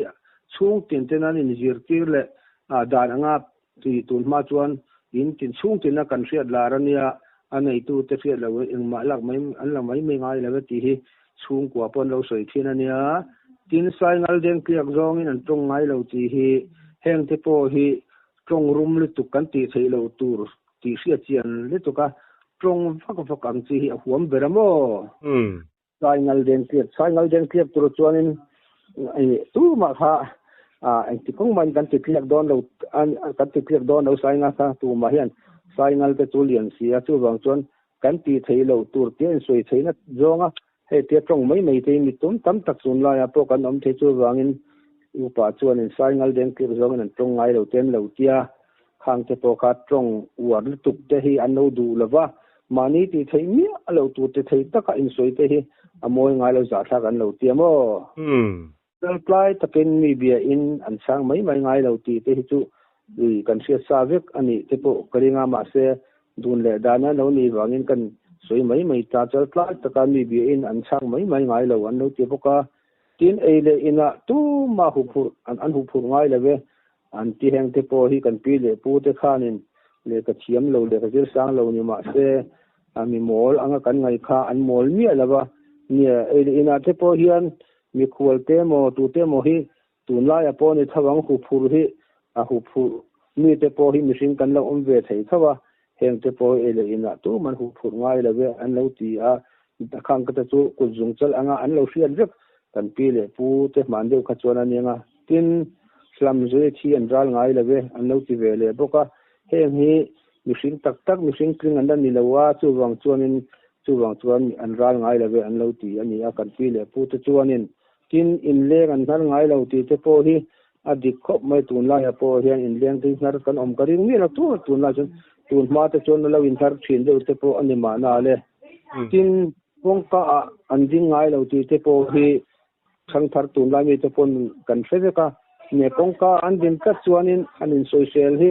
ช่วงตินเตนันอินจิรติร์และดานงาตีตุนมาจวนอินตินช่วงตินนักันเสียลารันเนี่ยอันนี้ตูเตเสียเราเองมาหลักไม่อันละไม่ง่ายเราตีฮีช่วงกว่าปนเราสวยที่นั่นเนี่ยตินสายงัลเดนเกลียกจงอินตรงง่ายเราตีฮีแห่งที่พอฮีตรงรุมลิตุกันตีเทโลตูร์ตีเสียเจียนลิตุกะตรงฟักอังจีหัวมเบรโมสายงัลเดนเกลียบตัวจวนินไอ้ตู้มาค่ะไอ้ที่คงมันกันติเกลียบโดนเรากันติเกลียบโดนเราสายงัลค่ะตู้มาเฮียนสายงัลเตตัวเลียนเสียตัวบางจวนกันตีเทโลตูร์เตียนสวยเทนัดจงอ่ะให้เตียตรงไม่เทมีตุ้มตั้มตักสุนลายพวกกันอมเทตัวบางอินอุปาจวนสายงัลเดนเกลียบจงนั้นตรงไงเราเต้นเราเตียข้างเทปกัดตรงวัวลิตุกเตหีอันนู้ดูละว่ามานี่ที่ไทยเมียเราตัวที่ไทยตะกันสวยเตหีอโมยไงเราจะทักกันเราเตียมอ๋เรื่องปลายตะเป็นมีเบียอินอันช่างไม่ไงเราตีเตหีจูกันเสียสาวิกอันนี้เทปกระดิ่งมาเสดูแลด้านนั้นเรานี่วางินกันสวยไม่ตาเจอปลายตะกันมีเบียอินอันช่างไม่ไงเราอันนู้เทปกะกินเอเลอินะตู้มาหุบอันหุบไงเลยเว้ อันที่แห่งเตโปฮีกันปีเลยปูเตข้านินเลยกระเทียมเราเลยกระเจียสร้างเรานี่มาเสมีหมอลอังกันไงค่าอันหมอลเนี่ยแล้วว่าเนี่ยอินาเตโปฮีอันมีขวดเตโมตูเตโมฮีตูนลายปอนี่ทวังหูพูฮีหูพูมีเตโปฮีมีสิ่งกันเราเวทให้ทว่าแห่งเตโปเลยอินาตัวมันหูพูง่ายแล้วเวอันเราตีข้างก็จะจูกุจงจัลอันเราเสียนเรียกกันปีเลยปูเตมันเดียวขจรนั่นเองกินสลัมเจที่อันรัลง่ายแล้วเวอันเราตีเวเลยบอกว่าแห่งนี้มีสิ่งตักมีสิ่งกลิ่นอันนั้นนี่แล้วว่าจูวังจวนอันรัลง่ายแล้วเวอันเราตีอันนี้กันปีเลยปูเตจวนนี่กินอินเลี้ยงอันนั้นง่ายเราตีเตโปฮีอดีตครบไม่ตูนลายปอเฮียนอินเลี้ยงที่นัดกันอมกระดิ่งนี่เราตัวตูนลายจนตูนมาเตจวนเราอินทาร์ชินเดียวเตโปอันนี้มาหน้าเลยกินวงกาอันดิ้งง่ายเราตีเตโปฮีทั้งทาร์ตูนลายมีเตโปนกันเฟซก็เนี่ยวงกาอันดิ้งกัดจวนนี่อันนี้โซเชียลฮี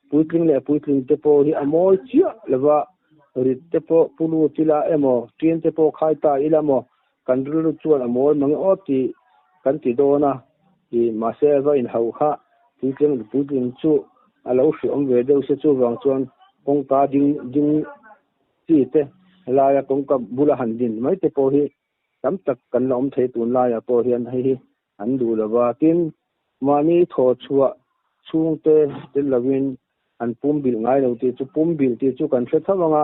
ปุยกลิ่งเตโปฮีอโมยเชียหรือว่าริเตโปปูลูติลาเอโมเทียนเตโปขายตาอิลาโมกันรู้จวนอโมยมังอติกันติโดนะที่มาเซว่าอินเฮาค่ะปุยกลิ่งจูเราสิอมเวเดอร์จูวางจวนวงกาดิ้งที่เตลายกงกับบุลหันดินไม่เตโปฮีตั้มตักกันล้อมเทตุนลายปอเฮียนให้อันดูแล้วว่ากินมานี่โทชัวช่วงเตลวินอันปุ่มบิลง่ายเราตีจุปุ่มบิลตีจุกันเสร็จทั้งว่า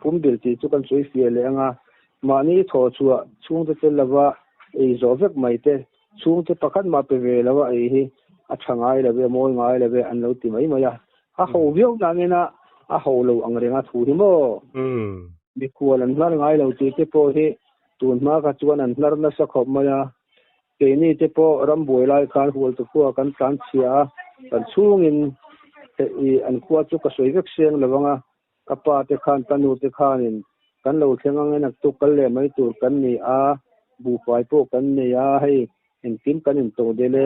ปุ่มบิลตีจุกันสวยเสียเลยngaมานี่โทชัวช่วงเตลว่าโจเวกไม่เตช่วงเตประคันมาเปเวแล้วว่าอัชง่ายแล้วเวมอยง่ายแล้วเวอันเราตีไม่ยาเขาเวียวนั่นนี่นะเขาเราอังเริงถูหิโมมีขวดอันนั้นง่ายเราตีเตโปฮีตูนมากระจวนอันนั้นน่ะสักขบมายาเกนี่เตโปรำบวยลายคานหัวตะขัวกันการเสียกันช่วงอินอันขวดจุกสวยเวกเสียงแล้วว่ากปาเตคานตันูเตคานินกันเราเทียงงันนักตุกกันเลยไม่ตูกันนี่บูไฟโปกันนี่ให้เห็นติมกันอินโตเดเล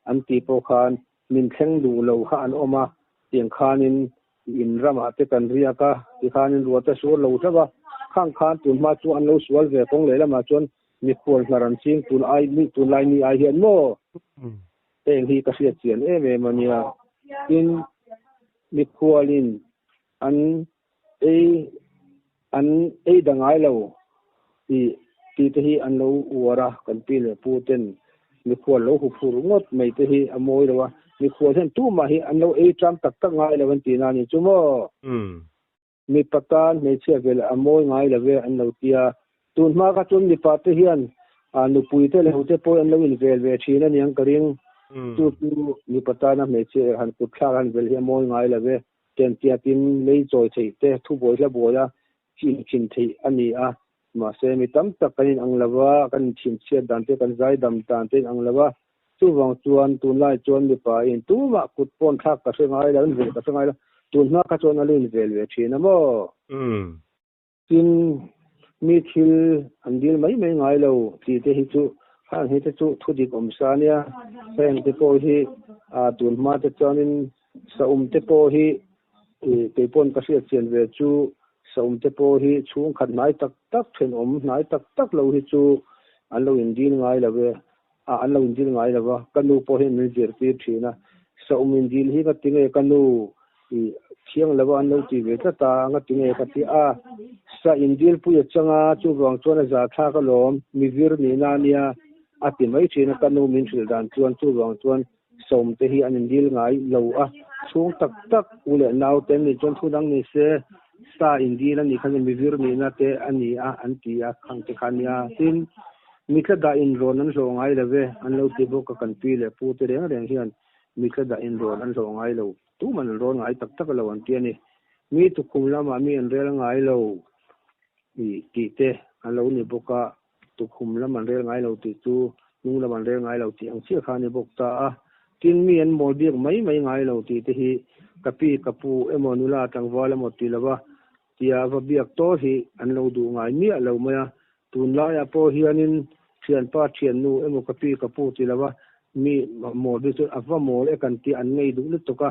อันตีโปคานมินเข่งดูเราข้าอันออกมาเตียงคานินอินรามาเตกันเรียกะที่คานินรัวเตสวเราใช่ปะข้างคานตุนมาจวนเราสวลเวกงเลยแล้วมาจวนมีควรนารันซิงตุนไอมีตุนไลมีไอเห็นโมเองที่กระเสียเสียนเวมันเนี่ยกินมีควรินอันดังไงเราที่ที่อันเราวัวระกันปีเลยปูเต็นมีควรเราหุบหูงดไม่ที่อโมยเลยว่ามีควรเช่นตู้มาอันเราจำตักง่ายเลยวันที่นั่นนี่จุโมมีประการในเชื่อเวลาอโมยง่ายเลยอันเราเตียตุนมากจนมีปาฏิหาริย์นุปุยเตเลยหัวเตปอยอันเราอินเวลชีนั่นยังกระดิ่งจูมีประการในเชื่อหันกุศลหันเวลอโมยง่ายเลยเต็มเตียติมเลยจอยใช่เตทุบอยละบัวละชินที่อันนี้มาเสมีตั้มตะกันอังละว่ากันชินเชียดันเตกันใจดำตันเตอังละว่าจูวังจวนตุนไล่จวนมีป่าอินตู้มากุดปนทักกระเซงไงแล้วเวลกระเซงไงแล้วตุนมากจวนอะไรเวลชีนะโมกินมีทิลอันเดียวไม่ง่ายเราที่เตหิจูข้างเฮตจูทุดิกอมซาเนียแห่งเตโปฮีตุนมาเตจอนินสอุมเตโปฮีเตปนกระเสียเจียนเวจูสอุมเตโปฮีช่วงขัดนายตักเทนอมนายตักเราฮิจูอันเราอินดีง่ายเราเวอันเราอินดีง่ายเราว่ากันนูโปฮีมิลเจอร์ตีทีนะสอุมอินดีฮีก็ติงเอกันนูเที่ยงแล้วอันเราตีเวตตาก็ติงเอก็ตีสะอินดีลปุยจังจูวังจวนจะท่าก็ลมมีวิร์นีนานีติไม่ชีนกันนูมินสิลดันจวนจูวังจวนสมเตฮีอันอินดีลง่ายเราช่วงตักอุเลนาวเต็มนี่จนทุดังนี่เสสะอินดีลนี่คันมีวิร์นีนาเตอันนี้อันที่ขังเตขันยาทินมีกระดาอินโรนันส่งง่ายเลยอันเราตีบุกกันปีเลยพูดเรื่องเฮียนมีกระดาอินโรนันส่งง่ายเราตู้มันโรนง่ายตักเราอันที่นี่มีทุกคุมละมามีอันเรื่องง่ายเราตีเตอันเราเนี่ยบุกตุคุมแล้วมันเรื่องไงเราติดจูนู่นแล้วมันเรื่องไงเราตีอังเชี่ยขานี่บุกตากินมีอันโมเดียกไม่ไงเราตีเตหีกะปีกะปูเอมอนุลาตังวาละหมดตีละว่าตีอาบเบียกโตหีอันเราดูไงเนี่ยเราเมื่อตุนลายโปเฮียนินเชียนป้าเชียนนูเอมกะปีกะปูตีละว่ามีโมเดียกอัฟว่าโมเอกันตีอันไงดูลึกตก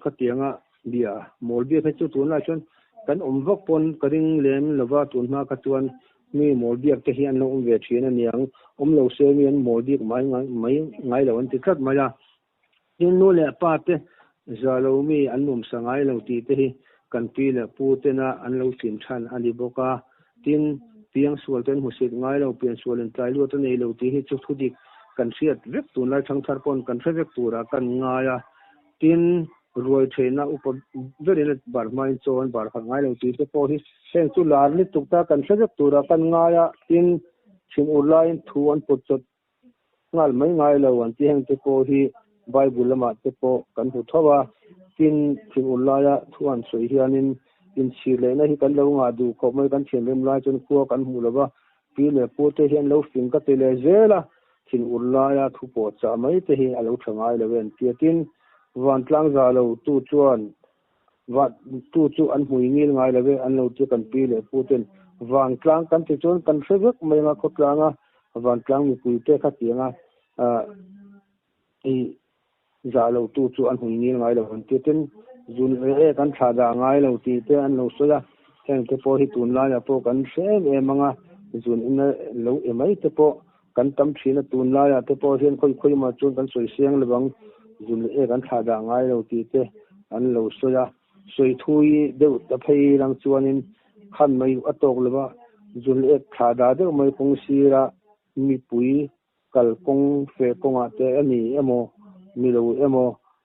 ขัดเตียงเบียโมเบียกให้จุตุนละชนกันวักปนกระดิ่งเลี้ยมหรือว่าตุนมากระจวน มีโมเดียกที่เฮียนลงเวทีนั่นเนียงเราเซมีนโมเดียกไม่ไงแล้วอันที่คัดมาละยิ่งนู้นแหละป้าเตจะเรามีอันนุ่มสังไงเราตีเตกันปีแหละปูเตนะอันเราสินชันอันนี้บอกว่าทิ้งเพียงส่วนเต็นหัวเสียไงเราเปลี่ยนส่วนใจล้วนตัวนี้เราตีให้จุดทุดิกกันเสียดเว็บตัวไล่ทั้งทาร์ปอนกันเสียเว็บตัวละกันง่ายทิ้งรวยเทนะอุปเวรบาร์ไม้โจนบาร์ขังไงเราตีเตพอที่เส้นสุลาร์นี่ตุกตากันเสียเว็บตัวละกันง่ายทิ้งชิมอุไลน์ทวนปุจจดงานไม่ง่ายเราวันที่แห่งเตพอที่ไบเบิลละมาเตพอกันหุทว่าทิ้งชิมอุไลน์ทวนสวยเฮียนินอินชีเลนะที่กันเรางาดูเขาไม่กันเขียนเล่มลายจนกลัวกันหูแล้วว่าปีเล่ปูเตเห็นเราฟิงก็เตเลเจล่ะทิ้งอุไลน์ทุบปอดจะไม่เตเห็นเราทำไงเราเว้นเตียทิ้งวันกลางจะเราตู้จวนวัดตู้จวนหุยงี้ไงเราเว้นอันเราเจอกันปีเล่ปูเตนวันกลางกันที่จวนกันเฟกไม่มาคนกลางวันกลางมีปุยเตะขัดเสียงอีจะเราตู้จวนหุยงี้ไงเราเว้นเตียทิ้งจุนกันชาดาไงเราตีเตอันเราสุดาแข่งเตปอที่ตุนลายพอกันเสียมังจุนอินเราไม่เตปอกันตั้มชีนตุนลายเตปอเห็นค่อยมาจุนกันสวยเสียงระวังจุนกันชาดาไงเราตีเตอันเราสุดาสวยทุยเดือดตะเพยรังจวนินขันไม่อัตโตกเลยว่าจุนชาดาเดือดไม่คงสีระมีปุ๋ยกัลกงเฟกงอาเตอันนี้เอโมมีเราเอโม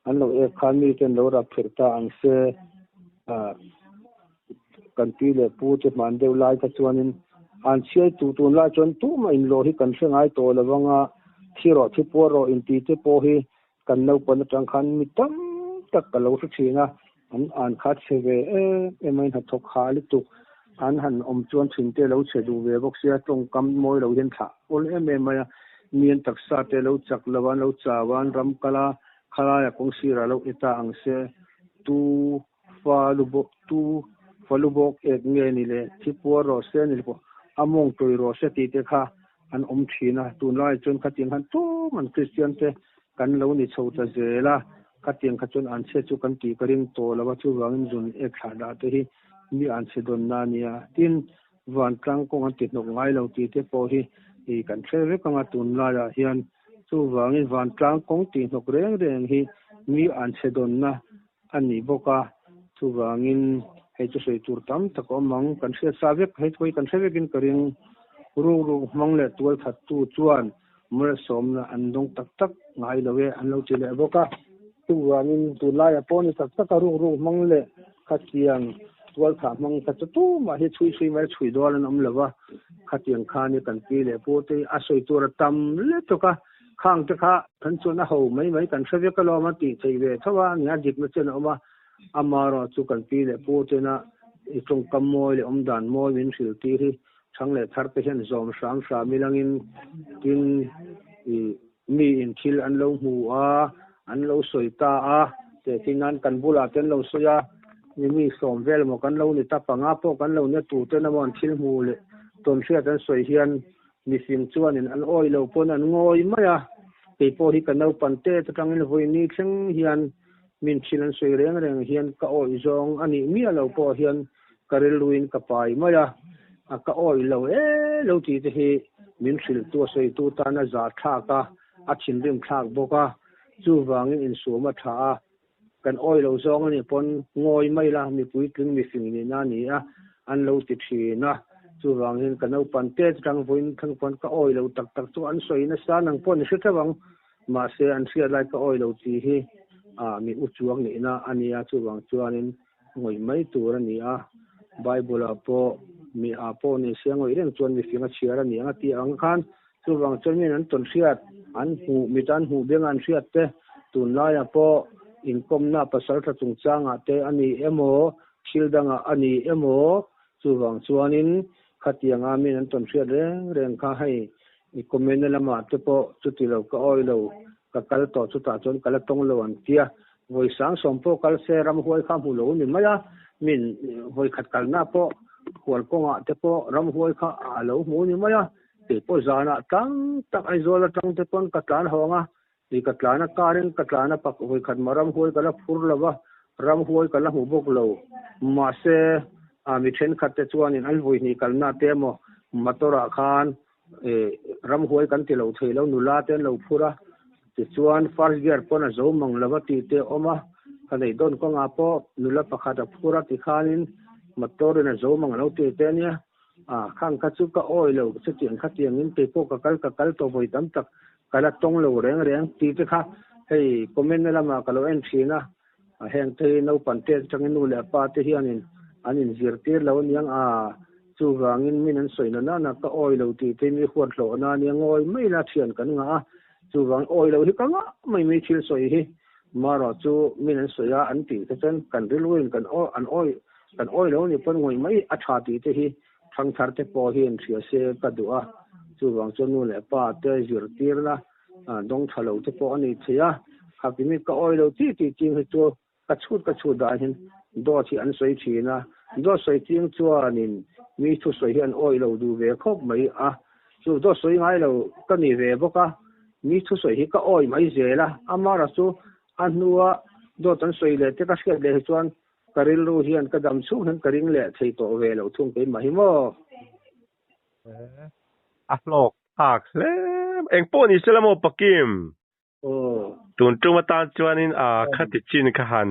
อันเราคันมีเป็นเรารับเผยตาอังเสกันปีเล่ปูจะมันเดียวไล่ทัศวนินอันเชื่อตุนไล่จนตู้มาอินโลหิกันเสียงไอโตแล้วว่างที่รอที่ปัวรออินตีที่ปอฮีกันเราปนจังคันมีตั้งตักกันเราสักทีนะอันคัดเสวไม่หัดทกขาลิตุอันหันจวนถึงเตเราเฉดูเวบอกเสียตรงกำมวยเราเห็นถ่าโอเลไม่มีอันตักษาเตเราจักละวันเราจาวันรำกลาขลายคงสีเราอิตาอังเสตูฟาลูบกเอกเงี้ยนี่เลยที่ปัวรอเสนี่เลยพออามงตัวรอเสตีเตค่ะอันทีนะตูนไล่จนขัดยังขันตู้มันคริสเตียนเตกันเรานี่ชาวตะเจล่ะขัดยังขัดจนอันเสจุกันตีกระดิ่งโตแล้วว่าทุกวันจุนเอกขาดาเตที่มีอันเสดนนานียทินวันกลางคงอันติดนกไงเราตีเตพอที่อีกันเสเรกังตูนไล่เฮียนทุกวันกลางคงตีนกเร่งที่มีอันเสดนนะอันนี้บอกว่าทุกวันให้จะใส่ตัวตั้มตะกอมังกันเสียสาวกให้ช่วยกันเสียกินกระดิ่งรูมังเล็ดตัวถัดตู้จวนเมื่อสมนะอันดงตักไงเราเวอันเราจะเล่บอกว่าทุกวันตัวลายปอนี่ตักรูมังเล็ดขัดเสียงตัวถัดมังขัดตู้มาให้ช่วยมาช่วยดอลน้ำเลยว่าขัดเสียงข้านี่กันปีเลยพอที่อาศัยตัวตั้มเล็ดตัวก็ข้างจะข้าทันส่วนน่ะเขาไม่กันเสียก็รอมาตีใจเวทว่าเนี่ยจิตมันจะเอามาอามาราจุกันปีเลยพูดนะอีตรงกำมวยเลยด่านมวยมินสิลตีที่ทั้งเลยทัดไปเห็นจอมสามมีลังอินกินมีอินทิลอันเราหัวอันเราสวยตาแต่ที่นั้นกันบุลาเต้นเราสวยมีสมเวลมากันเราเนี่ยตาปังอาพวกกันเราเนี่ยตูเต้นมันทิลหูเลยต้นเสียกันสวยเฮียนมีสิ่งชวนอันอ้อยเราปนอันงอยไม่ปีโป้ที่กันเราปันเตะตั้งในหัวนี้เชิงเฮียนมินชิลันสวยเร่งเฮียนก็อ้อยจงอันนี้มีเราพอเฮียนกระเรลุยนกับไปไม่ก็อ้อยเราเราที่จะให้มินชิลตัวสวยตัวตาหน้าจัดท่าก็ชินเรื่องท่าบอกว่าจู่วางอินสูมาท่ากันอ้อยเราจงอันนี้ปนงอยไม่มีปุ๋ยกึ่งมีสิ่งนี้นั่นนี่อันเราติดเชื้อนะจู่วางเห็นกันเราปันเตะทั้งฝนทั้งฝนก็อ้อยเราตักตัวอันสวยนะสานังปนเสียทั้งวังมาเสียอันเสียไรก็อ้อยเราที่ให้มีอุจจวงนี่นะอันนี้จู่วางจวนนี่งอยไม่ตัวนี่ไบเบิลพอมีพอนี่เสียงงอยเรื่องจวนมีเสียงเชียร์นี่ที่อังคารจู่วางจวนมีนั้นต้นเสียดอันหูมีตันหูเบี้ยงอันเสียดเตตุนไล่พออินคมน่าภาษาตะจงจางเตอันนี้โมชิลดังอันนี้โมจู่วางจวนนี่ขัดยังมีนั้นต้นเสียดเรื่องข้าให้คอมเมนต์ละมาเตพอจุดที่เราก็อ้อยเรากัลต่อสุดท้ายจนกัลตรงเลวันเทียวัยสังสมพกัลเซรัมหัวข้ามหูโลนี่ไม่มินวัยขัดกัลน่าพอหัวกงเตพอรัมหัวข้าโลหูนี่ไม่เตพอจานะตั้งตักไอโซลตั้งเตพอนกัดลานหัวนี่กัดลานการินกัดลานปักวัยขัดมารัมหัวกัลฟูร์ละวะรัมหัวกัลหูบกโลมาเซมีเช่นขัดเตจวานินอันวัยนี่กัลน่าเตม มาตระคานรำหวยกันที่เราเทแล้วนุลาเต้นเราพูระติชวนฟาร์เกียร์ปนโจมังลวติเตอมาคันไอ้ดอนก็งาปอนุลาปะคาตพูระติคานินมาตระนะโจมังเราติเตเนี่ยข้างคัดสุกอ้อยเราจะเจียงคัดเจียงนินเตโปกะกัลตัวบอยตั้มตักกะละตงเราแรงตีเตค่ะให้คอมเมนต์ละมากะเราเอ็นชีนะแห่งเทนูปันเตจังนูเลปาเตฮิอันซิร์เตอร์เราเนี่ยจูวางินมินันสวยนั่นก็อ้อยเราตีเตมีขวดโหลนาเนี่ยงอยไม่น่าเทียนกันงาจูวางอ้อยเราที่กังไม่มีชิลสวยมารอจูมินันสวยอันตีเช่นกันริลุยกันอ้อยเราเนี่ยเป็นงอยไม่อัฐาตีเตฮิทั้งทาร์เตปอเห็นเสียเสกดัวจูวางจนูเลปาเตซิร์เตอร์ละดงทะเลเตปออันนี้เสียหากมีก็อ้อยเราตีจริงให้ตัวกระชุดได้เห็นดอที่อันสวยชีนะดอสวยจริงชัวนินมีทุสวยเห็นอ้อยเราดูเวคบไม่จูดอสวยง่ายเราก็นี่เวบก็มีทุสวยก็อ้อยไม่เจละอามาราสูอันนัวดอตันสวยเลยที่ก็เสียเลยชวนกริลรู้เห็นก็ดำสูเห็นกริงเลยใช้ตัวเวเราทุ่งเป็นมาหิมอโลกภาคแล้วเอ็งป้อนอิสลามปักกิมตุนจุมาตานจวนินคติจินกะหัน